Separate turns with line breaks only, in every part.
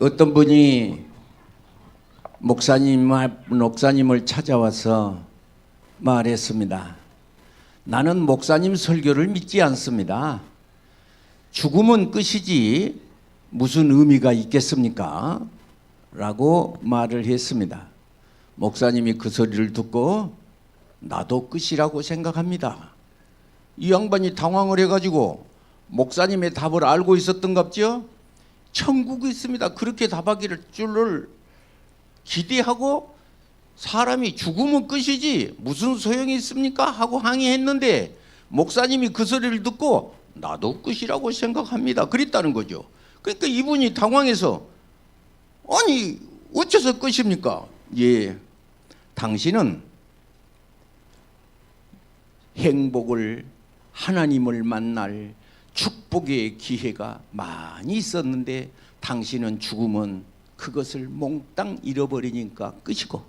어떤 분이 목사님을 찾아와서 말했습니다. 나는 목사님 설교를 믿지 않습니다. 죽음은 끝이지 무슨 의미가 있겠습니까? 라고 말을 했습니다. 목사님이 그 소리를 듣고 나도 끝이라고 생각합니다. 이 양반이 당황을 해가지고 목사님의 답을 알고 있었던갑죠? 천국이 있습니다. 그렇게 답하기를 줄을 기대하고 사람이 죽으면 끝이지 무슨 소용이 있습니까? 하고 항의했는데 목사님이 그 소리를 듣고 나도 끝이라고 생각합니다. 그랬다는 거죠. 그러니까 이분이 당황해서 아니 어째서 끝입니까? 예, 당신은 행복을 하나님을 만날 축복의 기회가 많이 있었는데 당신은 죽으면 그것을 몽땅 잃어버리니까 끝이고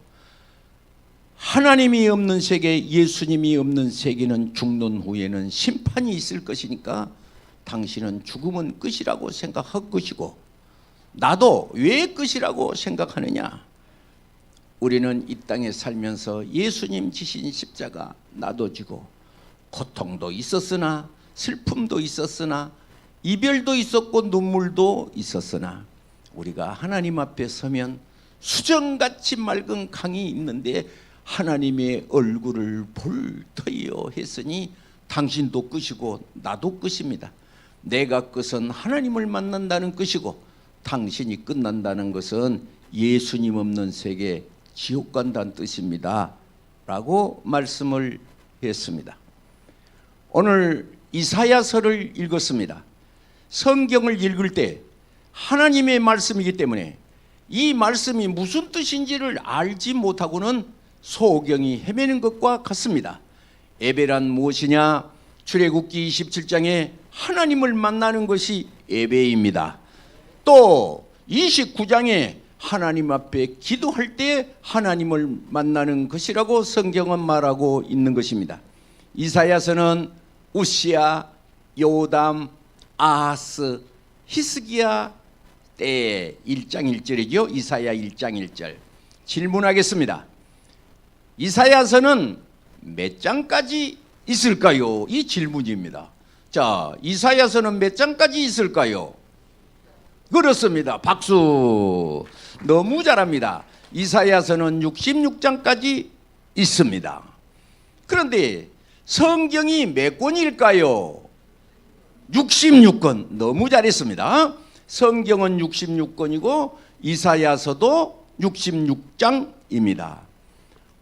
하나님이 없는 세계, 예수님이 없는 세계는 죽는 후에는 심판이 있을 것이니까 당신은 죽으면 끝이라고 생각할 것이고 나도 왜 끝이라고 생각하느냐? 우리는 이 땅에 살면서 예수님 지신 십자가 나도 지고 고통도 있었으나 슬픔도 있었으나 이별도 있었고 눈물도 있었으나 우리가 하나님 앞에 서면 수정같이 맑은 강이 있는데 하나님의 얼굴을 볼 터이요 했으니 당신도 끝이고 나도 끝입니다. 내가 끝은 하나님을 만난다는 것이고 당신이 끝난다는 것은 예수님 없는 세계 지옥 간다는 뜻입니다. 라고 말씀을 했습니다. 오늘 이사야서를 읽었습니다. 성경을 읽을 때 하나님의 말씀이기 때문에 이 말씀이 무슨 뜻인지를 알지 못하고는 소경이 헤매는 것과 같습니다. 예배란 무엇이냐? 출애굽기 27장에 하나님을 만나는 것이 예배입니다. 또 29장에 하나님 앞에 기도할 때 하나님을 만나는 것이라고 성경은 말하고 있는 것입니다. 이사야서는 우시야, 요담, 아하스, 히스기야 때 1장 1절이죠. 이사야 1장 1절. 질문하겠습니다. 이사야서는 몇 장까지 있을까요? 이 질문입니다. 자, 이사야서는 몇 장까지 있을까요? 그렇습니다. 박수. 너무 잘합니다. 이사야서는 66장까지 있습니다. 그런데 성경이 몇 권일까요? 66권. 너무 잘했습니다. 성경은 66권이고 이사야서도 66장입니다.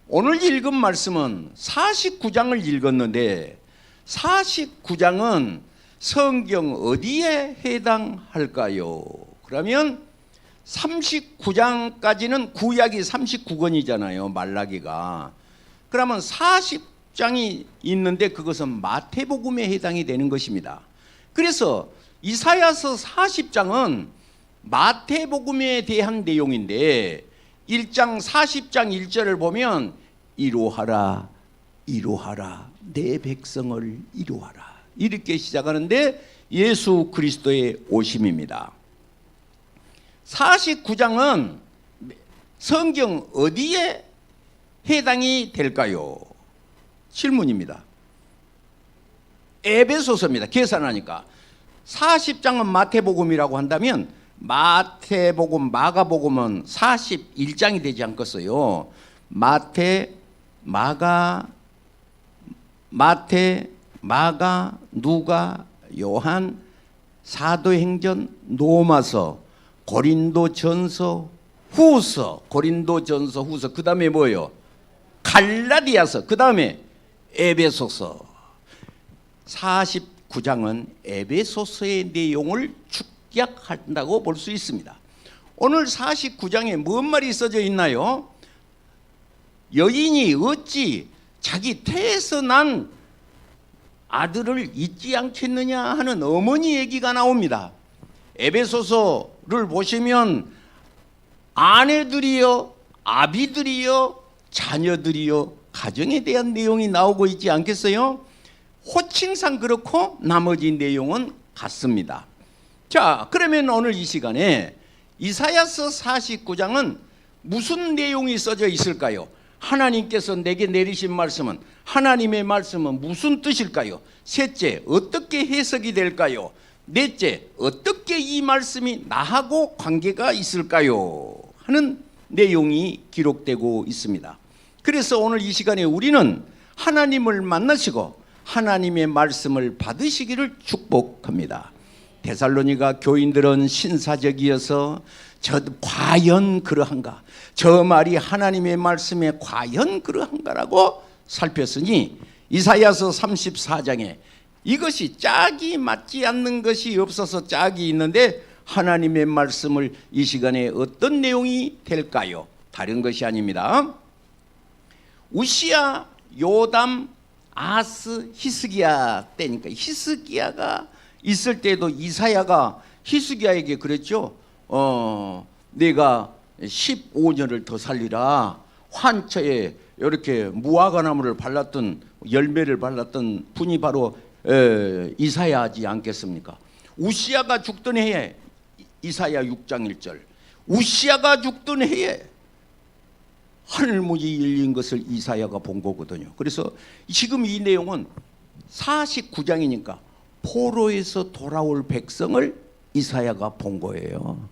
오늘 읽은 말씀은 49장을 읽었는데 49장은 성경 어디에 해당할까요? 그러면 39장까지는 구약이 39권이잖아요. 말라기가. 그러면 40장이 있는데 그것은 마태복음에 해당이 되는 것입니다. 그래서 이사야서 40장은 마태복음에 대한 내용인데 1장 40장 1절을 보면 이루하라 이루하라 내 백성을 이루하라 이렇게 시작하는데 예수 그리스도의 오심입니다. 49장은 성경 어디에 해당이 될까요? 질문입니다. 에베소서입니다. 계산하니까 40장은 마태복음이라고 한다면 마태복음, 마가복음은 41장이 되지 않겠어요? 마태, 마가, 누가, 요한, 사도행전, 로마서, 고린도전서, 후서, 그 다음에 뭐예요? 갈라디아서, 그 다음에 에베소서. 49장은 에베소서의 내용을 축약한다고 볼 수 있습니다. 오늘 49장에 무슨 말이 써져 있나요? 여인이 어찌 자기 태에서 난 아들을 잊지 않겠느냐 하는 어머니 얘기가 나옵니다. 에베소서를 보시면 아내들이요, 아비들이요, 자녀들이요, 가정에 대한 내용이 나오고 있지 않겠어요? 호칭상 그렇고 나머지 내용은 같습니다. 자, 그러면 오늘 이 시간에 이사야서 49장은 무슨 내용이 써져 있을까요? 하나님께서 내게 내리신 말씀은, 하나님의 말씀은 무슨 뜻일까요? 셋째, 어떻게 해석이 될까요? 넷째, 어떻게 이 말씀이 나하고 관계가 있을까요? 하는 내용이 기록되고 있습니다. 그래서 오늘 이 시간에 우리는 하나님을 만나시고 하나님의 말씀을 받으시기를 축복합니다. 데살로니가 교인들은 신사적이어서 과연 그러한가? 저 말이 하나님의 말씀에 과연 그러한가라고 살폈으니 이사야서 34장에 이것이 짝이 맞지 않는 것이 없어서 짝이 있는데 하나님의 말씀을 이 시간에 어떤 내용이 될까요? 다른 것이 아닙니다. 우시야, 요담, 아스, 히스기야 때니까 히스기야가 있을 때도 이사야가 히스기야에게 그랬죠. 내가 15년을 더 살리라. 환처에 이렇게 무화과나무를 발랐던, 열매를 발랐던 분이 바로 이사야지 않겠습니까? 우시야가 죽던 해에, 이사야 6장 1절, 우시야가 죽던 해에 하늘문이 열린 것을 이사야가 본 거거든요. 그래서 지금 이 내용은 49장이니까 포로에서 돌아올 백성을 이사야가 본 거예요.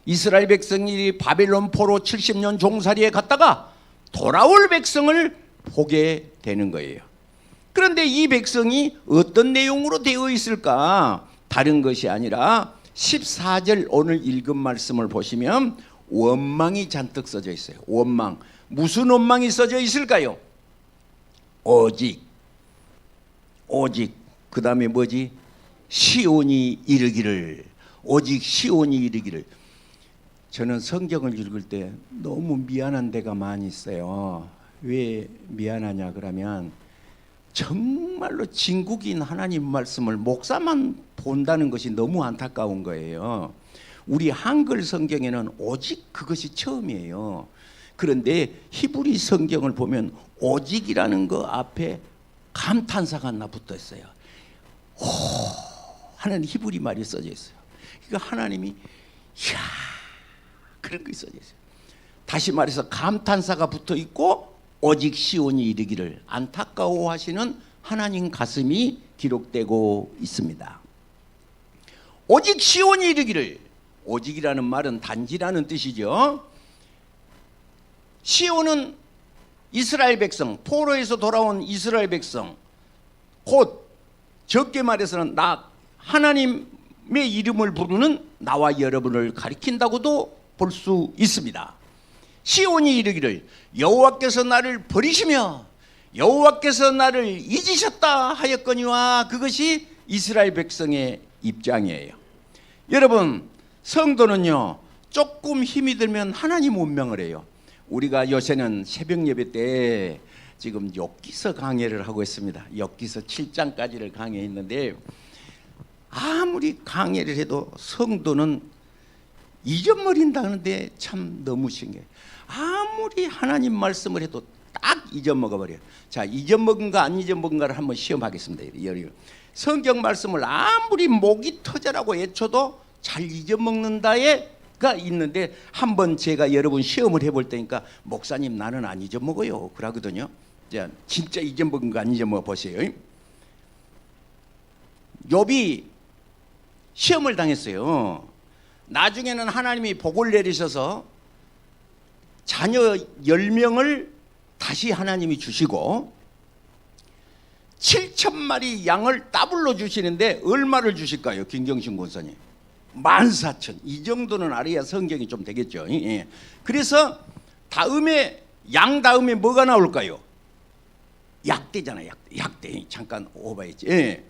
이스라엘 백성이 바벨론 포로 70년 종살이에 갔다가 돌아올 백성을 보게 되는 거예요. 그런데 이 백성이 어떤 내용으로 되어 있을까? 다른 것이 아니라 14절 오늘 읽은 말씀을 보시면 원망이 잔뜩 써져 있어요. 원망. 무슨 원망이 써져 있을까요? 오직 그 다음에 뭐지? 시온이 이르기를. 오직 시온이 이르기를. 저는 성경을 읽을 때 너무 미안한 데가 많이 있어요. 왜 미안하냐 그러면 정말로 진국인 하나님 말씀을 목사만 본다는 것이 너무 안타까운 거예요. 우리 한글 성경에는 오직 그것이 처음이에요. 그런데 히브리 성경을 보면 오직이라는 거 앞에 감탄사가 하나 붙어 있어요. 오 하는 히브리 말이 써져 있어요. 그러니까 하나님이 이야 그런 게 써져 있어요. 다시 말해서 감탄사가 붙어 있고 오직 시온이 이르기를 안타까워하시는 하나님 가슴이 기록되고 있습니다. 오직 시온이 이르기를. 오직이라는 말은 단지라는 뜻이죠. 시온은 이스라엘 백성, 포로에서 돌아온 이스라엘 백성, 곧 적게 말해서는 나 하나님의 이름을 부르는 나와 여러분을 가리킨다고도 볼 수 있습니다. 시온이 이르기를 여호와께서 나를 버리시며 여호와께서 나를 잊으셨다 하였거니와. 그것이 이스라엘 백성의 입장이에요. 여러분, 성도는요 조금 힘이 들면 하나님 운명을 해요. 우리가 요새는 새벽 예배 때 지금 욥기서 강해를 하고 있습니다. 욥기서 7장까지를 강해했는데 아무리 강해를 해도 성도는 잊어버린다는데 참 너무 신기해요. 아무리 하나님 말씀을 해도 딱 잊어먹어버려요. 자, 잊어먹은가 안 잊어먹은가를 한번 시험하겠습니다. 성경 말씀을 아무리 목이 터져라고 외쳐도 잘 잊어먹는다가 있는데 한번 제가 여러분 시험을 해볼 테니까 목사님 나는 안 잊어먹어요 그러거든요. 자, 진짜 잊어먹은 거 안 잊어먹어 보세요. 욥이 시험을 당했어요. 나중에는 하나님이 복을 내리셔서 자녀 10명을 다시 하나님이 주시고 7,000마리 양을 더블로 주시는데 얼마를 주실까요? 김경신 권사님 14,000. 이 정도는 알아야 성경이 좀 되겠죠. 예. 그래서 다음에 양 다음에 뭐가 나올까요? 약대잖아요. 약대. 잠깐 오버했지. 예.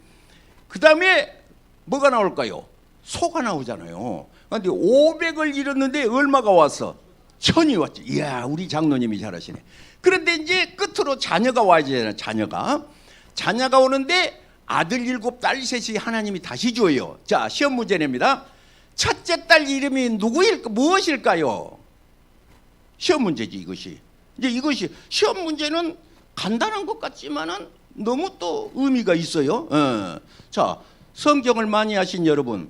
그 다음에 뭐가 나올까요? 소가 나오잖아요. 그런데 500을 잃었는데 얼마가 왔어? 1000이 왔지. 이야, 우리 장로님이 잘하시네. 그런데 이제 끝으로 자녀가 와야 되잖아요. 자녀가 오는데 아들 7, 딸 3이 하나님이 다시 줘요. 자, 시험 문제 냅니다. 첫째 딸 이름이 무엇일까요? 시험 문제지 이것이. 이제 이것이 시험 문제는 간단한 것 같지만은 너무 또 의미가 있어요. 자, 성경을 많이 하신 여러분,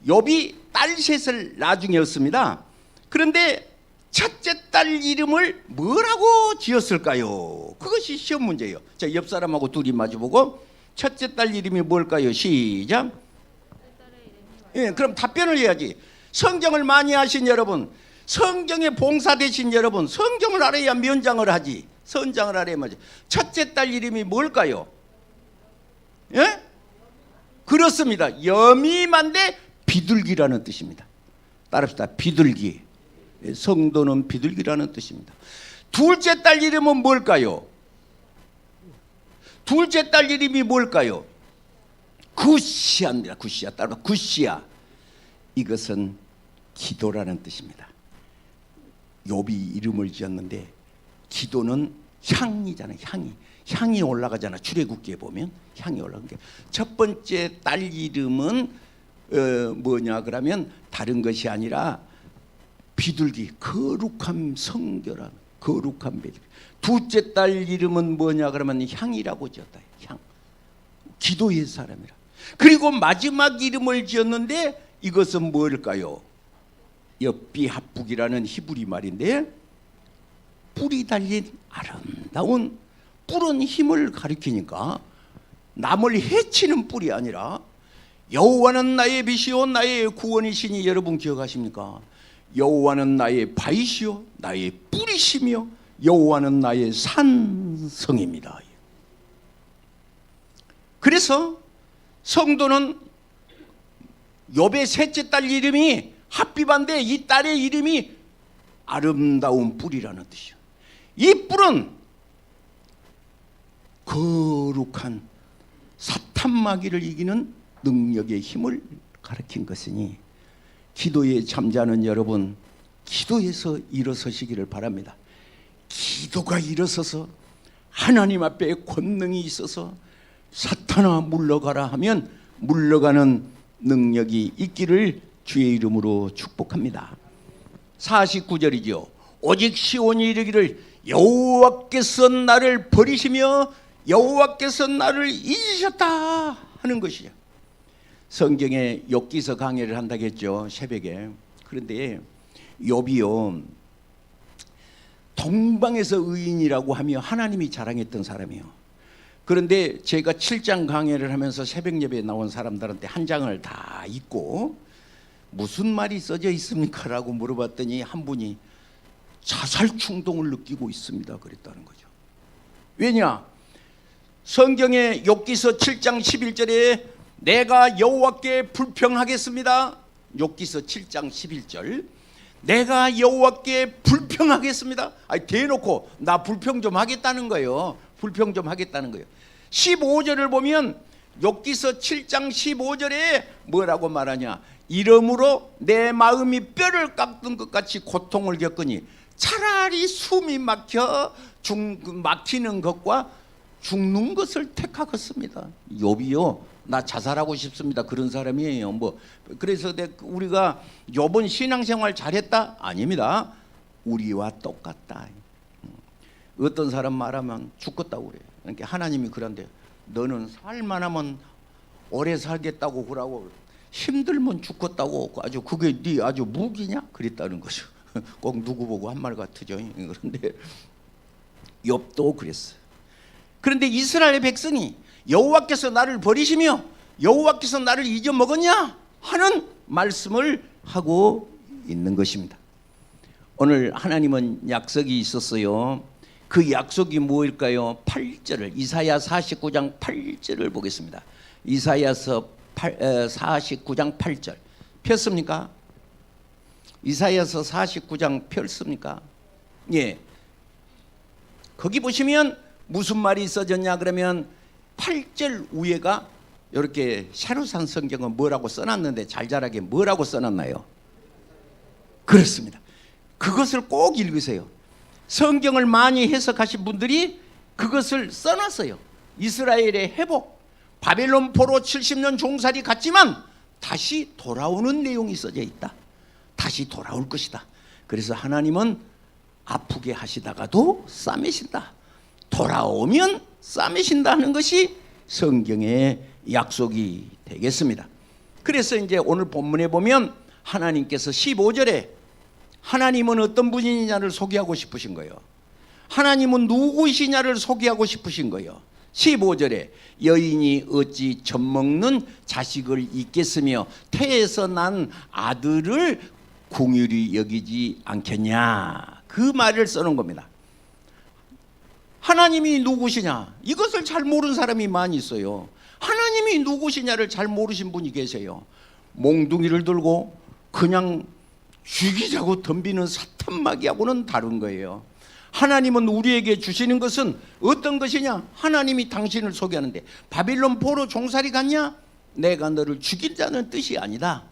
욥이 딸 셋을 나중에 얻습니다. 그런데 첫째 딸 이름을 뭐라고 지었을까요? 그것이 시험 문제예요. 자, 옆 사람하고 둘이 마주보고 첫째 딸 이름이 뭘까요? 시작. 예, 그럼 답변을 해야지. 성경을 많이 하신 여러분, 성경에 봉사되신 여러분, 성경을 알아야 면장을 하지. 선장을 알아야 맞지. 첫째 딸 이름이 뭘까요? 예? 그렇습니다. 여미만데 비둘기라는 뜻입니다. 따라합시다. 비둘기. 성도는 비둘기라는 뜻입니다. 둘째 딸 이름은 뭘까요? 둘째 딸 이름이 뭘까요? 굿시아입니다. 굿시아. 따라 굿시아. 이것은 기도라는 뜻입니다. 욥이 이름을 지었는데 기도는 향이잖아요. 향이 올라가잖아. 출애굽기에 보면 향이 올라간 게 첫 번째 딸 이름은 뭐냐 그러면 다른 것이 아니라 비둘기, 거룩함 성결함, 거룩한 비둘기. 둘째 딸 이름은 뭐냐 그러면 향이라고 지었다. 향. 기도의 사람이라. 그리고 마지막 이름을 지었는데 이것은 뭘까요? 엽비합북이라는 히브리 말인데 뿔이 달린 아름다운 뿔은 힘을 가리키니까 남을 해치는 뿔이 아니라 여호와는 나의 빛이요 나의 구원이시니 여러분 기억하십니까? 여호와는 나의 바위시요 나의 뿔이시며 여호와는 나의 산성입니다. 그래서 성도는 욥의 셋째 딸 이름이 합비반데 이 딸의 이름이 아름다운 뿔이라는 뜻이요. 이 뿔은 거룩한 사탄 마귀를 이기는 능력의 힘을 가리킨 것이니 기도에 잠자는 여러분, 기도에서 일어서시기를 바랍니다. 기도가 일어서서 하나님 앞에 권능이 있어서 사탄아 물러가라 하면 물러가는 능력이 있기를 주의 이름으로 축복합니다. 49절이죠. 오직 시온이 이르기를 여호와께서 나를 버리시며 여호와께서 나를 잊으셨다 하는 것이죠. 성경에 욥기서 강해를 한다고 했죠. 새벽에. 그런데 욥이요 동방에서 의인이라고 하며 하나님이 자랑했던 사람이에요. 그런데 제가 7장 강해를 하면서 새벽 예배에 나온 사람들한테 한 장을 다 읽고 무슨 말이 써져 있습니까? 라고 물어봤더니 한 분이 자살 충동을 느끼고 있습니다 그랬다는 거죠. 왜냐? 성경에 욥기서 7장 11절에 내가 여호와께 불평하겠습니다. 욥기서 7장 11절 내가 여호와께 불평하겠습니다. 아니 대놓고 나 불평 좀 하겠다는 거예요. 불평 좀 하겠다는 거예요. 15절을 보면 욥기서 7장 15절에 뭐라고 말하냐? 이러므로 내 마음이 뼈를 깎는 것 같이 고통을 겪으니 차라리 숨이 막히는 것과 죽는 것을 택하겠습니다. 욥이요 나 자살하고 싶습니다 그런 사람이에요. 그래서 우리가 욥은 신앙생활 잘했다? 아닙니다. 우리와 똑같다. 어떤 사람 말하면 죽겠다고 그래요. 그러니까 하나님이 그런데 너는 살만하면 오래 살겠다고 그러고 힘들면 죽겠다고 아주 그게 네 아주 무기냐? 그랬다는 거죠. 꼭 누구 보고 한 말 같으죠. 그런데 욥도 그랬어요. 그런데 이스라엘 백성이 여호와께서 나를 버리시며 여호와께서 나를 잊어먹었냐 하는 말씀을 하고 있는 것입니다. 오늘 하나님은 약속이 있었어요. 그 약속이 무엇일까요? 8절을 이사야 49장 8절을 보겠습니다. 이사야서 49장 8절 폈습니까? 이사야서 49장 폈습니까? 예. 거기 보시면 무슨 말이 써졌냐 그러면 8절 위에가 이렇게 샤루산 성경은 뭐라고 써놨는데 잘잘하게 뭐라고 써놨나요? 그렇습니다. 그것을 꼭 읽으세요. 성경을 많이 해석하신 분들이 그것을 써놨어요. 이스라엘의 회복, 바벨론 포로 70년 종살이 갔지만 다시 돌아오는 내용이 써져 있다. 다시 돌아올 것이다. 그래서 하나님은 아프게 하시다가도 싸매신다. 돌아오면 싸매신다는 것이 성경의 약속이 되겠습니다. 그래서 이제 오늘 본문에 보면 하나님께서 15절에 하나님은 어떤 분이냐를 소개하고 싶으신 거예요. 하나님은 누구시냐를 소개하고 싶으신 거예요. 15절에 여인이 어찌 젖먹는 자식을 잊겠으며 태에서 난 아들을 긍휼히 여기지 않겠냐, 그 말을 써놓은 겁니다. 하나님이 누구시냐, 이것을 잘 모르는 사람이 많이 있어요. 하나님이 누구시냐를 잘 모르신 분이 계세요. 몽둥이를 들고 그냥 죽이자고 덤비는 사탄마귀하고는 다른 거예요. 하나님은 우리에게 주시는 것은 어떤 것이냐? 하나님이 당신을 소개하는데 바빌론 포로 종살이 갔냐? 내가 너를 죽이자는 뜻이 아니다.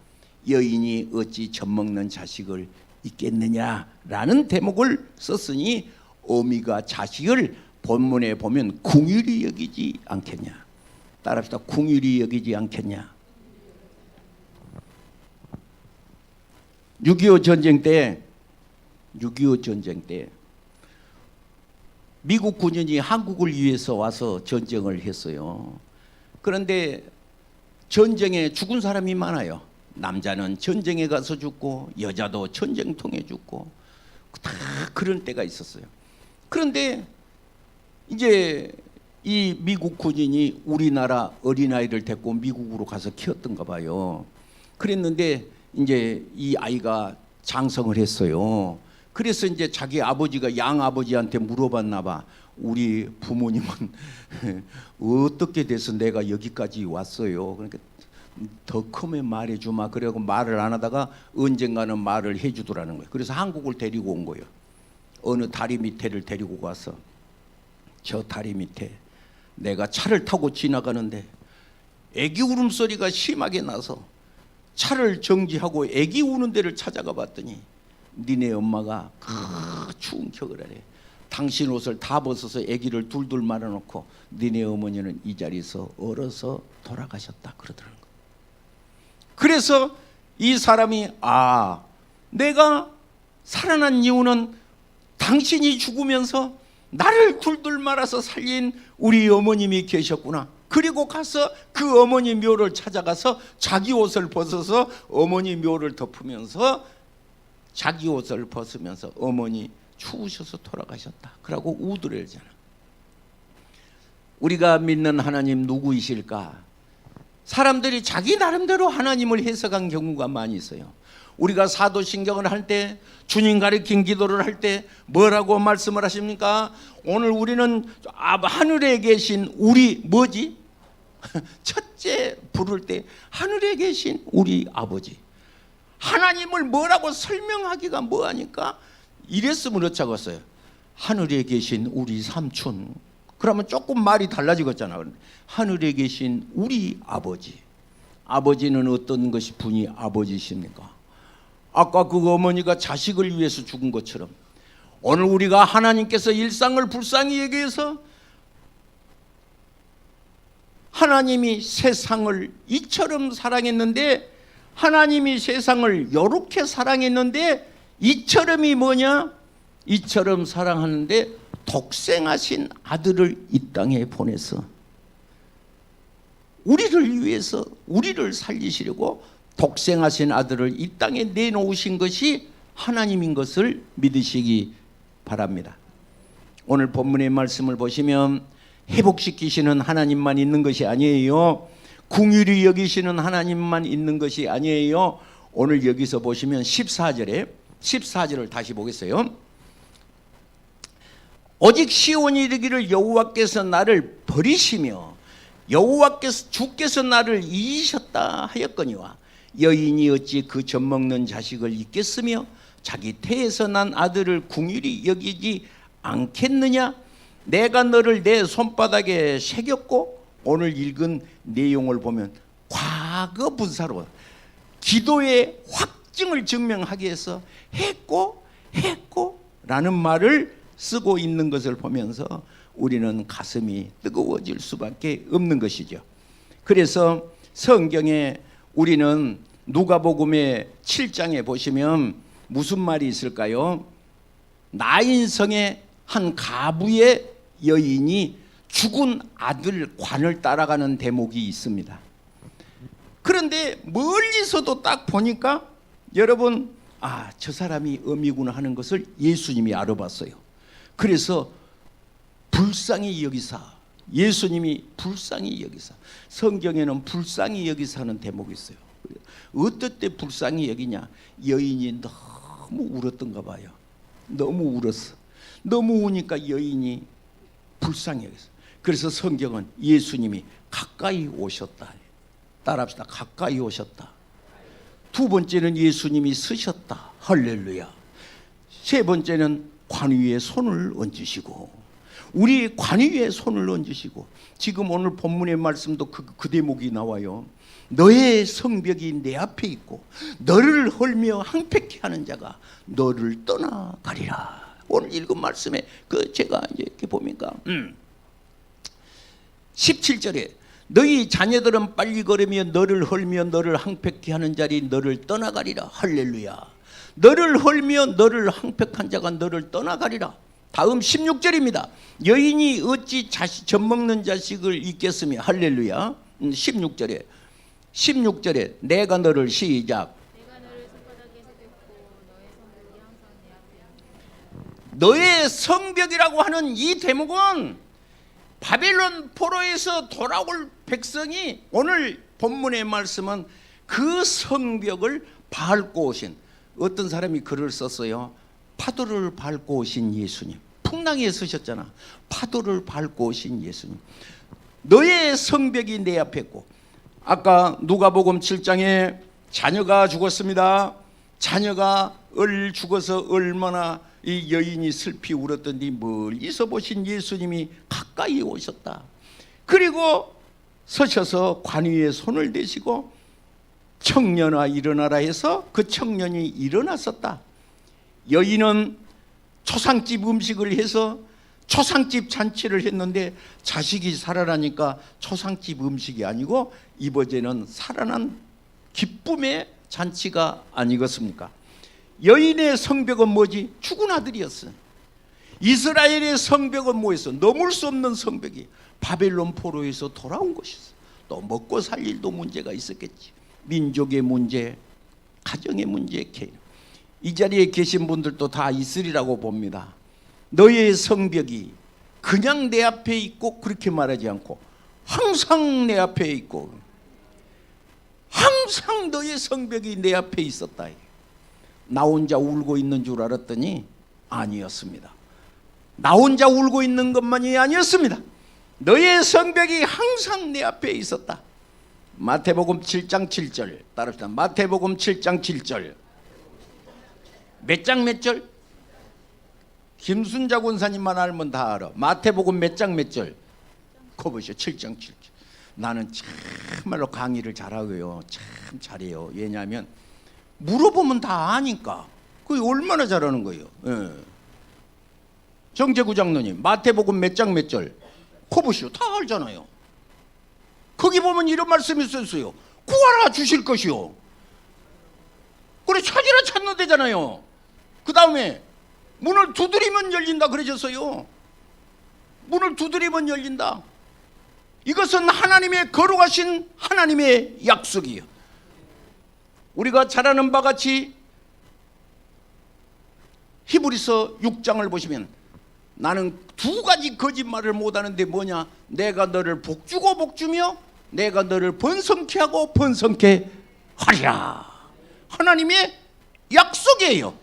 여인이 어찌 젖먹는 자식을 잊겠느냐라는 대목을 썼으니 어미가 자식을 본문에 보면 긍휼히 여기지 않겠냐. 따라합시다. 긍휼히 여기지 않겠냐. 6.25 전쟁 때 미국 군인이 한국을 위해서 와서 전쟁을 했어요. 그런데 전쟁에 죽은 사람이 많아요. 남자는 전쟁에 가서 죽고 여자도 전쟁통에 죽고 다 그런 때가 있었어요. 그런데 이제 이 미국 군인이 우리나라 어린아이를 데리고 미국으로 가서 키웠던가 봐요. 그랬는데 이제 이 아이가 장성을 했어요. 그래서 이제 자기 아버지가 양아버지한테 물어봤나 봐. 우리 부모님은 어떻게 돼서 내가 여기까지 왔어요. 그러니까 더 크면 말해주마. 그래고 말을 안 하다가 언젠가는 말을 해주더라는 거예요. 그래서 한국을 데리고 온 거예요. 어느 다리 밑에를 데리고 가서 저 다리 밑에 내가 차를 타고 지나가는데 애기 울음소리가 심하게 나서 차를 정지하고 애기 우는 데를 찾아가 봤더니 니네 엄마가 추운 겨울에 당신 옷을 다 벗어서 애기를 둘둘 말아놓고 니네 어머니는 이 자리에서 얼어서 돌아가셨다 그러더라는 거예요. 그래서 이 사람이 내가 살아난 이유는 당신이 죽으면서 나를 둘둘 말아서 살린 우리 어머님이 계셨구나. 그리고 가서 그 어머니 묘를 찾아가서 자기 옷을 벗어서 어머니 묘를 덮으면서 자기 옷을 벗으면서 어머니 추우셔서 돌아가셨다 그러고 우드려잖아. 우리가 믿는 하나님 누구이실까? 사람들이 자기 나름대로 하나님을 해석한 경우가 많이 있어요. 우리가 사도신경을 할 때 주님 가리킨 기도를 할 때 뭐라고 말씀을 하십니까? 오늘 우리는 하늘에 계신 우리 뭐지? 첫째 부를 때 하늘에 계신 우리 아버지. 하나님을 뭐라고 설명하기가 뭐하니까 이랬으면 어쩌겠어요. 하늘에 계신 우리 삼촌. 그러면 조금 말이 달라지겠잖아. 하늘에 계신 우리 아버지. 아버지는 어떤 것이 분이 아버지십니까? 아까 그 어머니가 자식을 위해서 죽은 것처럼 오늘 우리가 하나님께서 일상을 불쌍히 여기서 하나님이 세상을 이처럼 사랑했는데 하나님이 세상을 이렇게 사랑했는데 이처럼이 뭐냐? 이처럼 사랑하는데 독생하신 아들을 이 땅에 보내서 우리를 위해서 우리를 살리시려고 독생하신 아들을 이 땅에 내놓으신 것이 하나님인 것을 믿으시기 바랍니다. 오늘 본문의 말씀을 보시면 회복시키시는 하나님만 있는 것이 아니에요. 긍휼히 여기시는 하나님만 있는 것이 아니에요. 오늘 여기서 보시면 14절을 다시 보겠어요. 오직 시온이 이르기를 여호와께서 나를 버리시며 여호와께서 주께서 나를 잊으셨다 하였거니와 여인이 어찌 그 젖먹는 자식을 잊겠으며 자기 태에서 난 아들을 긍휼히 여기지 않겠느냐? 내가 너를 내 손바닥에 새겼고 오늘 읽은 내용을 보면 과거 분사로 기도의 확증을 증명하기 위해서 했고 라는 말을 쓰고 있는 것을 보면서 우리는 가슴이 뜨거워질 수밖에 없는 것이죠. 그래서 성경에 우리는 누가복음의 7장에 보시면 무슨 말이 있을까요? 나인성의 한 가부의 여인이 죽은 아들 관을 따라가는 대목이 있습니다. 그런데 멀리서도 딱 보니까 여러분, 아, 저 사람이 어미구나 하는 것을 예수님이 알아봤어요. 그래서 불쌍히 여기사, 예수님이 불쌍히 여기사, 성경에는 불쌍히 여기사 하는 대목이 있어요. 어떨 때 불쌍히 여기냐? 여인이 너무 울었던가 봐요. 너무 울었어. 너무 우니까 여인이 불쌍히 여겼어. 그래서 성경은 예수님이 가까이 오셨다. 따라합시다. 가까이 오셨다. 두 번째는 예수님이 서셨다. 할렐루야. 세 번째는 관 위에 손을 얹으시고, 우리 관 위에 손을 얹으시고, 지금 오늘 본문의 말씀도 그 대목이 나와요. 너의 성벽이 내 앞에 있고 너를 헐며 항폐케 하는 자가 너를 떠나가리라. 오늘 읽은 말씀에 제가 이제 이렇게 보니까 17절에 너희 자녀들은 빨리 걸으며 너를 헐며 너를 항폐케 하는 자리 너를 떠나가리라. 할렐루야. 너를 헐며 너를 항폐한 자가 너를 떠나가리라. 다음 16절입니다. 여인이 어찌 젖먹는 자식을 잊겠으며. 할렐루야. 16절에 내가 너를 시작.
내가 너를 손바닥에서 뵙고 너의 성벽이 항상 내 앞에 있다.
너의 성벽이라고 하는 이 대목은 바벨론 포로에서 돌아올 백성이, 오늘 본문의 말씀은 그 성벽을 밟고 오신, 어떤 사람이 글을 썼어요. 파도를 밟고 오신 예수님. 풍랑에 서셨잖아. 파도를 밟고 오신 예수님. 너의 성벽이 내 앞에 있고, 아까 누가복음 7장에 자녀가 죽었습니다. 자녀가 죽어서 얼마나 이 여인이 슬피 울었더니 멀리서 보신 예수님이 가까이 오셨다. 그리고 서셔서 관 위에 손을 대시고 청년아 일어나라 해서 그 청년이 일어났었다. 여인은 초상집 음식을 해서 초상집 잔치를 했는데 자식이 살아나니까 초상집 음식이 아니고 이번에는 살아난 기쁨의 잔치가 아니겠습니까? 여인의 성벽은 뭐지? 죽은 아들이었어. 이스라엘의 성벽은 뭐였어? 넘을 수 없는 성벽이 바벨론 포로에서 돌아온 것이었어. 또 먹고 살 일도 문제가 있었겠지. 민족의 문제, 가정의 문제, 개인. 이 자리에 계신 분들도 다 있으리라고 봅니다. 너의 성벽이 그냥 내 앞에 있고, 그렇게 말하지 않고 항상 내 앞에 있고, 항상 너의 성벽이 내 앞에 있었다. 나 혼자 울고 있는 줄 알았더니 아니었습니다. 나 혼자 울고 있는 것만이 아니었습니다. 너의 성벽이 항상 내 앞에 있었다. 마태복음 7장 7절 따릅시다. 마태복음 7장 7절. 몇 장 몇 절? 김순자 권사님만 알면 다 알아. 마태복음 몇 장 몇 절? 거 보시오. 7장 7절. 나는 참말로 강의를 잘하고요. 참 잘해요. 왜냐하면 물어보면 다 아니까. 그게 얼마나 잘하는 거예요. 예. 정재구 장로님, 마태복음 몇 장 몇 절? 거 보시오. 다 알잖아요. 거기 보면 이런 말씀이 있었어요. 구하라 주실 것이요. 그래, 찾으라 찾는 데잖아요. 그 다음에 문을 두드리면 열린다 그러셨어요. 문을 두드리면 열린다. 이것은 하나님의 거룩하신 하나님의 약속이에요. 우리가 잘 아는 바 같이 히브리서 6장을 보시면 나는 두 가지 거짓말을 못하는데 뭐냐? 내가 너를 복주고 복주며 내가 너를 번성케 하고 번성케 하리라. 하나님의 약속이에요.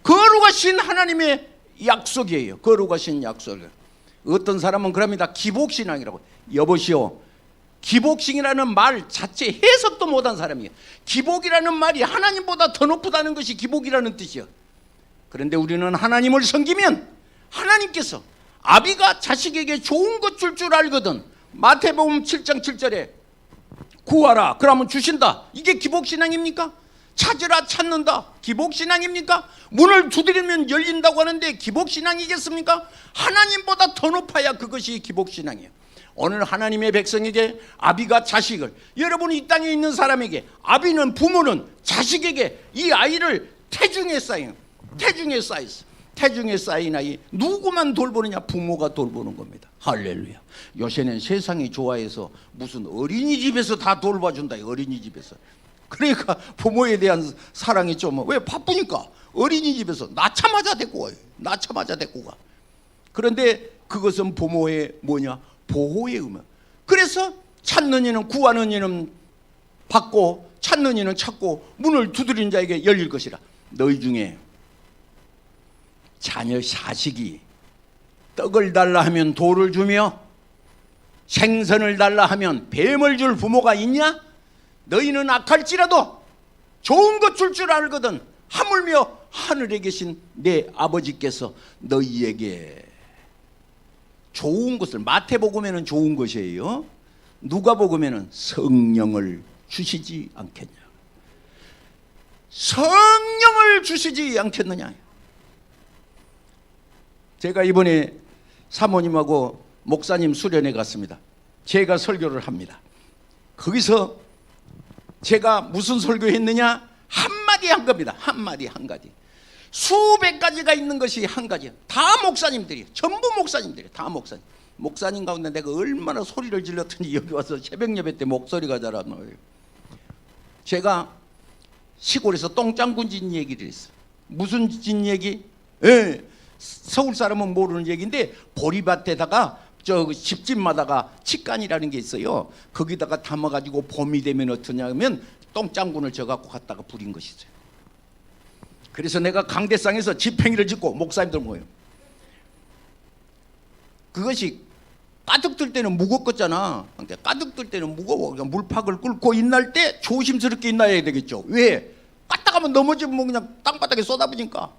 거룩하신 하나님의 약속이에요. 거룩하신 약속이에요. 어떤 사람은 그럽니다. 기복신앙이라고. 여보시오, 기복신이라는 말 자체 해석도 못한 사람이에요. 기복이라는 말이 하나님보다 더 높다는 것이 기복이라는 뜻이에요. 그런데 우리는 하나님을 섬기면 하나님께서 아비가 자식에게 좋은 것 줄 줄 알거든. 마태복음 7장 7절에 구하라 그러면 주신다. 이게 기복신앙입니까? 찾으라 찾는다. 기복신앙입니까? 문을 두드리면 열린다고 하는데 기복신앙이겠습니까? 하나님보다 더 높아야 그것이 기복신앙이에요. 오늘 하나님의 백성에게 아비가 자식을, 여러분 이 땅에 있는 사람에게 아비는, 부모는 자식에게 이 아이를 태중에 쌓여요. 태중에 쌓였어. 태중에 쌓인 아이 누구만 돌보느냐? 부모가 돌보는 겁니다. 할렐루야. 요새는 세상이 좋아해서 무슨 어린이집에서 다 돌봐준다. 어린이집에서. 그러니까 부모에 대한 사랑이 좀, 왜? 바쁘니까 어린이집에서 낳자마자 데리고 와요. 낳자마자 데리고 가. 그런데 그것은 부모의 뭐냐? 보호의 의무. 그래서 찾는 이는 구하는 이는 받고 찾는 이는 찾고 문을 두드린 자에게 열릴 것이라. 너희 중에 자녀 자식이 떡을 달라 하면 돌을 주며 생선을 달라 하면 뱀을 줄 부모가 있냐? 너희는 악할지라도 좋은 것 줄 줄 알거든. 하물며 하늘에 계신 내 아버지께서 너희에게 좋은 것을, 마태복음에는 좋은 것이에요. 누가복음에는 성령을 주시지 않겠냐? 성령을 주시지 않겠느냐? 제가 이번에 사모님하고 목사님 수련회 갔습니다. 제가 설교를 합니다. 거기서 제가 무슨 설교했느냐? 한마디 한 겁니다. 한마디 한 가지. 수백 가지가 있는 것이 한 가지야. 다 목사님들이, 전부 목사님들이, 다 목사님. 목사님 가운데 내가 얼마나 소리를 질렀더니 여기 와서 새벽 예배 때 목소리가 잘 안 나와요. 제가 시골에서 똥짱군 진 얘기를 했어요. 무슨 진 얘기? 예, 서울 사람은 모르는 얘기인데 보리밭에다가 저 집집마다가 칡간이라는 게 있어요. 거기다가 담아가지고 봄이 되면 어떠냐면 똥짱군을 져갖고 갖다가 부린 것이죠. 그래서 내가 강대상에서 집행위를 짓고 목사님들 모여. 그것이 가득 들 때는 무겁겠잖아. 가득 들 때는 무거워. 그냥 물팍을 끓고 인날 때 조심스럽게 인나야 되겠죠. 왜? 갔다 가면 넘어지면 뭐 그냥 땅바닥에 쏟아부니까.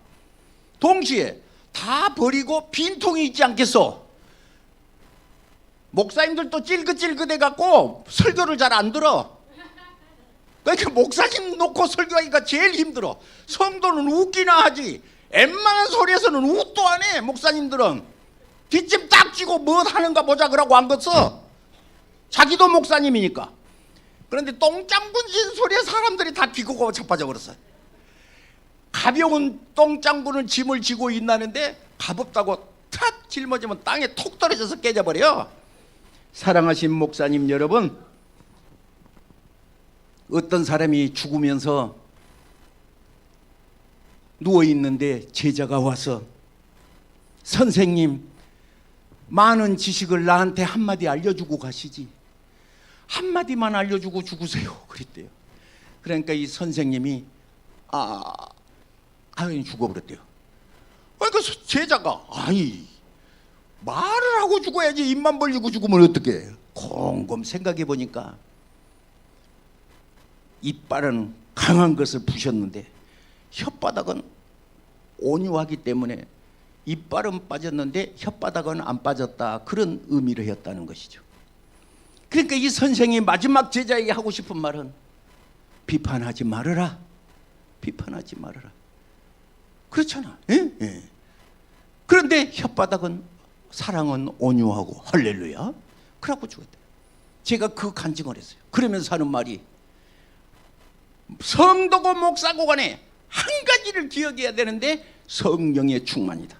동시에 다 버리고 빈통이 있지 않겠어? 목사님들도 찔긋찔긋해 갖고 설교를 잘 안 들어. 그러니까 목사님 놓고 설교하기가 제일 힘들어. 성도는 웃기나 하지 웬만한 소리에서는 웃도 안 해. 목사님들은 뒷짐 딱 쥐고 뭐 하는가 보자 그러고 안 걷어. 자기도 목사님이니까. 그런데 똥짱군진 소리에 사람들이 다 귀고가 자빠져 버렸어. 가벼운 똥짱군은 짐을 지고 있나는데 가볍다고 탁 짊어지면 땅에 톡 떨어져서 깨져버려. 사랑하신 목사님 여러분, 어떤 사람이 죽으면서 누워있는데 제자가 와서 선생님, 많은 지식을 나한테 한마디 알려주고 가시지. 한마디만 알려주고 죽으세요. 그랬대요. 그러니까 이 선생님이 죽어버렸대요. 그러니까 제자가 말을 하고 죽어야지. 입만 벌리고 죽으면 어떡해. 곰곰 생각해 보니까 이빨은 강한 것을 부셨는데 혓바닥은 온유하기 때문에 이빨은 빠졌는데 혓바닥은 안 빠졌다. 그런 의미로 했다는 것이죠. 그러니까 이 선생이 마지막 제자에게 하고 싶은 말은 비판하지 말아라. 비판하지 말아라. 그렇잖아. 예? 예. 그런데 혓바닥은, 사랑은 온유하고, 할렐루야. 그러고 죽었다. 제가 그 간증을 했어요. 그러면서 하는 말이, 성도고 목사고 간에 한 가지를 기억해야 되는데 성령의 충만이다.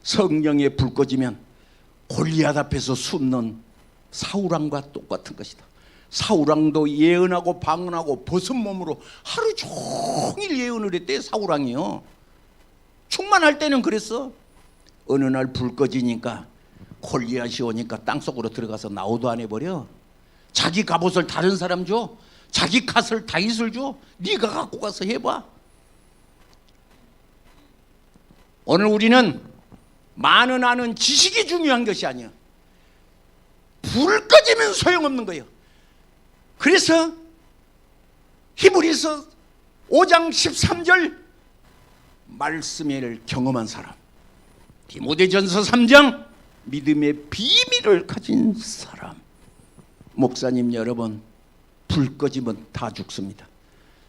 성령에 불 꺼지면 골리앗 앞에서 숨는 사울왕과 똑같은 것이다. 사울왕도 예언하고 방언하고 벗은 몸으로 하루 종일 예언을 했대. 사울왕이요. 충만할 때는 그랬어. 어느 날 불 꺼지니까 골리앗이 오니까 땅속으로 들어가서 나오도 안 해버려. 자기 갑옷을 다른 사람 줘. 자기 갓을 다윗을 줘. 네가 갖고 가서 해봐. 오늘 우리는 많은 아는 지식이 중요한 것이 아니야. 불 꺼지면 소용없는 거예요. 그래서 히브리서 5장 13절 말씀을 경험한 사람, 디모데전서 3장 믿음의 비밀을 가진 사람. 목사님 여러분, 불 꺼지면 다 죽습니다.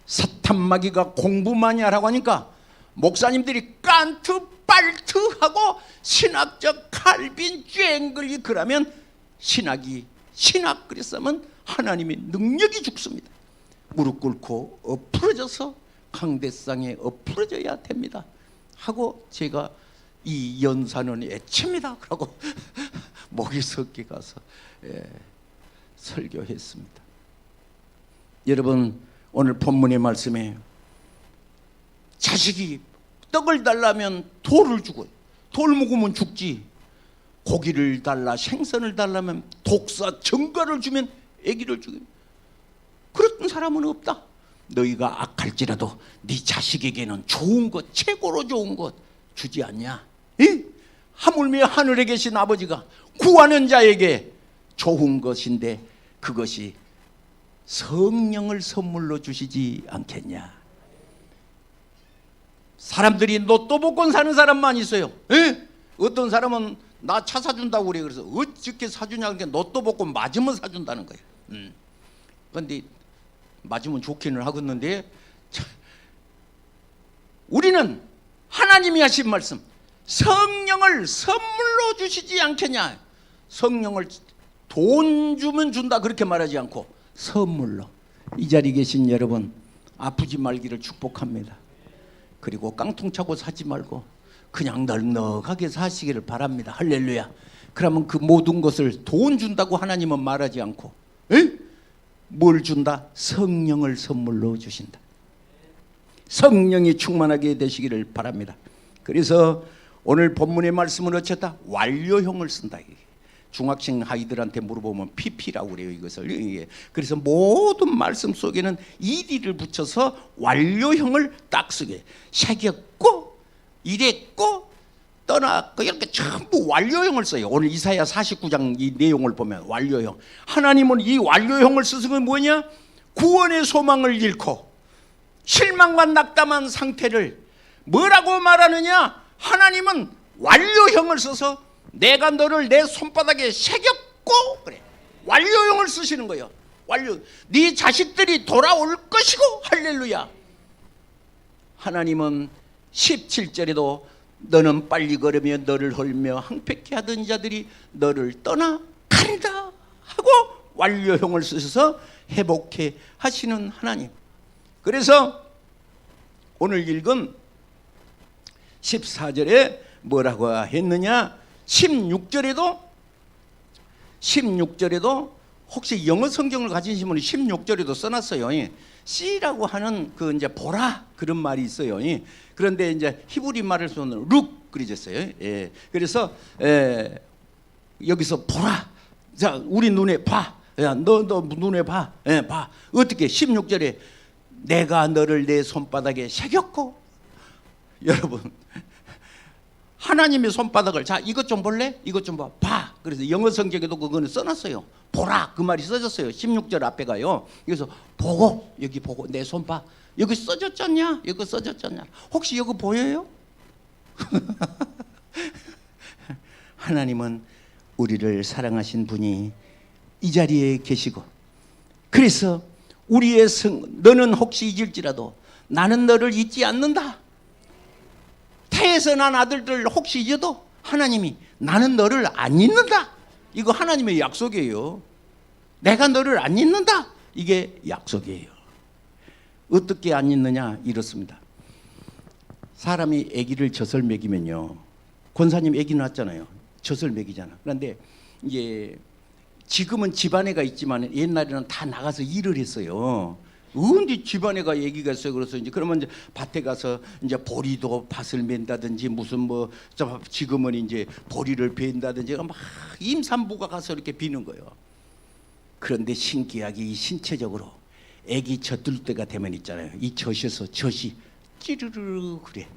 사탄마귀가 공부 많이 하라고 하니까 목사님들이 깐트 빨트하고 신학적 칼빈 쨍글이 그러면 신학 그랬으면 하나님의 능력이 죽습니다. 무릎 꿇고 엎으러져서 강대상에 엎으러져야 됩니다 하고 제가 이 연사는 애칩니다. 그러고 목이 섞여 가서 설교했습니다. 여러분, 오늘 본문의 말씀에 자식이 떡을 달라면 돌을 주고, 돌 먹으면 죽지, 고기를 달라 생선을 달라면 독사 정갈을 주면 아기를 죽여. 그런 사람은 없다. 너희가 악할지라도 네 자식에게는 좋은 것, 최고로 좋은 것 주지 않냐? 예? 하물며 하늘에 계신 아버지가 구하는 자에게 좋은 것인데 그것이 성령을 선물로 주시지 않겠냐? 사람들이 로또 복권 사는 사람만 있어요. 예? 어떤 사람은 나 차 사준다고 그래. 그래서 어떻게 사주냐? 그러니까 로또 복권 맞으면 사준다는 거예요. 그런데 맞으면 좋기는 하겠는데, 우리는 하나님이 하신 말씀, 성령을 선물로 주시지 않겠냐? 성령을 돈 주면 준다 그렇게 말하지 않고 선물로. 이 자리에 계신 여러분, 아프지 말기를 축복합니다. 그리고 깡통 차고 사지 말고 그냥 넉넉하게 사시기를 바랍니다. 할렐루야. 그러면 그 모든 것을 돈 준다고 하나님은 말하지 않고, 에? 뭘 준다? 성령을 선물로 주신다. 성령이 충만하게 되시기를 바랍니다. 그래서 오늘 본문의 말씀은 어쨌다? 완료형을 쓴다. 중학생 아이들한테 물어보면 PP라고 그래요, 이것을. 그래서 모든 말씀 속에는 ED를 붙여서 완료형을 딱 쓰게. 새겼고, 이랬고, 떠났고, 이렇게 전부 완료형을 써요. 오늘 이사야 49장 이 내용을 보면 완료형. 하나님은 이 완료형을 쓰신 건 뭐냐? 구원의 소망을 잃고 실망과 낙담한 상태를 뭐라고 말하느냐? 하나님은 완료형을 써서 내가 너를 내 손바닥에 새겼고, 그래. 완료형을 쓰시는 거예요. 완료. 네 자식들이 돌아올 것이고, 할렐루야. 하나님은 17절에도 너는 빨리 걸으며 너를 헐며 항폐케 하던 자들이 너를 떠나간다 하고 완료형을 쓰셔서 회복해 하시는 하나님. 그래서 오늘 읽은 14절에 뭐라고 했느냐? 16절에도 혹시 영어 성경을 가지신 분이 16절에도 써놨어요. C라고 하는 그 이제 보라 그런 말이 있어요. 그런데 이제 히브리 말을 쓰는 룩 그러졌어요. 그래서 여기서 보라. 자, 우리 눈에 봐. 야, 너 눈에 봐. 봐. 어떻게 16절에 내가 너를 내 손바닥에 새겼고. 여러분, 하나님의 손바닥을, 자, 이것 좀 볼래? 이것 좀 봐. 그래서 영어 성경에도 그거는 써놨어요. 보라, 그 말이 써졌어요. 16절 앞에 가요. 그래서 보고, 여기 보고, 내 손 봐. 여기 써졌잖냐? 여기 써졌잖냐? 혹시 여기 보여요? 하나님은 우리를 사랑하신 분이 이 자리에 계시고, 그래서 우리의 너는 혹시 잊을지라도 나는 너를 잊지 않는다. 태에서 난 아들들 혹시 잊어도 하나님이 나는 너를 안 잊는다. 이거 하나님의 약속이에요. 내가 너를 안 잊는다. 이게 약속이에요. 어떻게 안 잊느냐? 이렇습니다. 사람이 아기를 젖을 먹이면요, 권사님 아기 낳았잖아요. 젖을 먹이잖아. 그런데 이제 지금은 집안에가 있지만 옛날에는 다 나가서 일을 했어요. 언제 집안에가 얘기가 있어요. 그래서 이제 그러면 이제 밭에 가서 이제 보리도 밭을 맨다든지 무슨 뭐 지금은 이제 보리를 벤다든지 막 임산부가 가서 이렇게 비는 거예요. 그런데 신기하게 이 신체적으로 아기 젖들 때가 되면 있잖아요. 이 젖에서 젖이 찌르르 그래.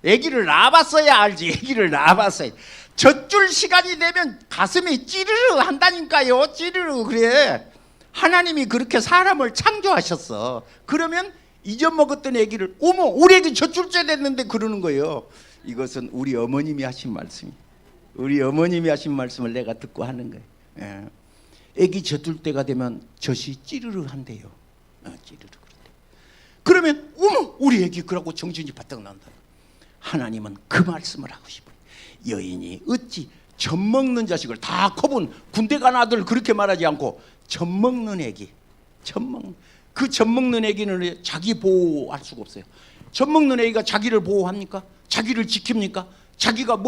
아기를 낳아봤어야 알지. 아기를 낳아봤어야. 젖줄 시간이 되면 가슴이 찌르르 한다니까요. 찌르르 그래. 하나님이 그렇게 사람을 창조하셨어. 그러면 잊어먹었던 아기를 어머 우리 아기 젖줄째 됐는데 그러는 거예요. 이것은 우리 어머님이 하신 말씀이에요. 우리 어머님이 하신 말씀을 내가 듣고 하는 거예요. 아기 젖줄 때가 되면 젖이 찌르르 한대요. 찌르르 그런데. 그러면 어머 우리 아기 그러고 정신이 바짝 난다. 하나님은 그 말씀을 하고 싶어요. 여인이 어찌 젖먹는 자식을, 다 커본 군대 간 아들 그렇게 말하지 않고 젖먹는 애기, 젖먹는 그 젖먹는 애기는 자기 보호할 수가 없어요. 젖먹는 애기가 자기를 보호합니까? 자기를 지킵니까? 자기가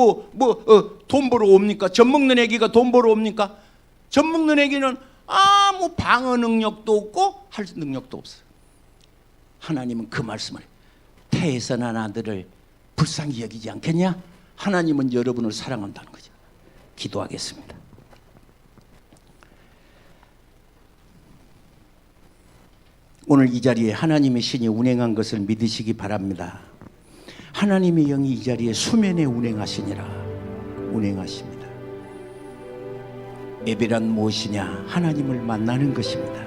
돈 벌어 옵니까? 젖먹는 애기가 돈 벌어 옵니까? 젖먹는 애기는 아무 방어 능력도 없고 할 능력도 없어요. 하나님은 그 말씀을 태에서 난 아들을 불쌍히 여기지 않겠냐? 하나님은 여러분을 사랑한다는 거죠. 기도하겠습니다. 오늘 이 자리에 하나님의 신이 운행한 것을 믿으시기 바랍니다. 하나님의 영이 이 자리에 수면에 운행하시니라. 운행하십니다. 예배란 무엇이냐? 하나님을 만나는 것입니다.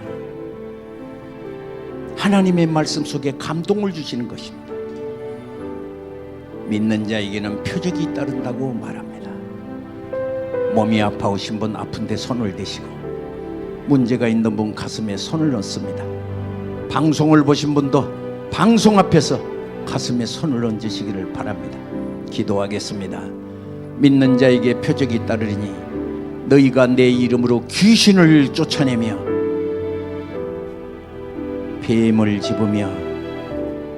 하나님의 말씀 속에 감동을 주시는 것입니다. 믿는 자에게는 표적이 따른다고 말합니다. 몸이 아파오신 분 아픈 데 손을 대시고, 문제가 있는 분 가슴에 손을 얹습니다. 방송을 보신 분도 방송 앞에서 가슴에 손을 얹으시기를 바랍니다. 기도하겠습니다. 믿는 자에게 표적이 따르리니 너희가 내 이름으로 귀신을 쫓아내며 뱀을 집으며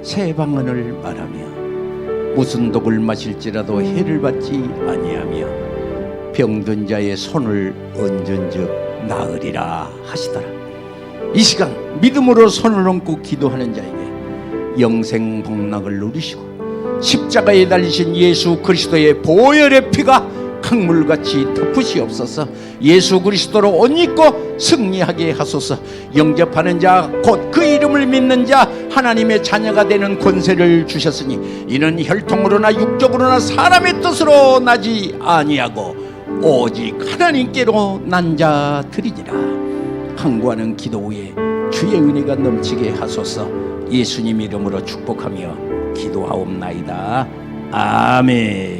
새 방언을 말하며 무슨 독을 마실지라도 해를 받지 아니하며 병든 자의 손을 얹은즉 나으리라 하시더라. 이 시간 믿음으로 손을 얹고 기도하는 자에게 영생 복락을 누리시고 십자가에 달리신 예수 그리스도의 보혈의 피가 강물같이 덮으시옵소서. 예수 그리스도로 옷 입고 승리하게 하소서. 영접하는 자 곧 그 이름을 믿는 자 하나님의 자녀가 되는 권세를 주셨으니 이는 혈통으로나 육적으로나 사람의 뜻으로 나지 아니하고 오직 하나님께로 난 자들이니라. 간구하는 기도 후에 주의 은혜가 넘치게 하소서. 예수님 이름으로 축복하며 기도하옵나이다. 아멘.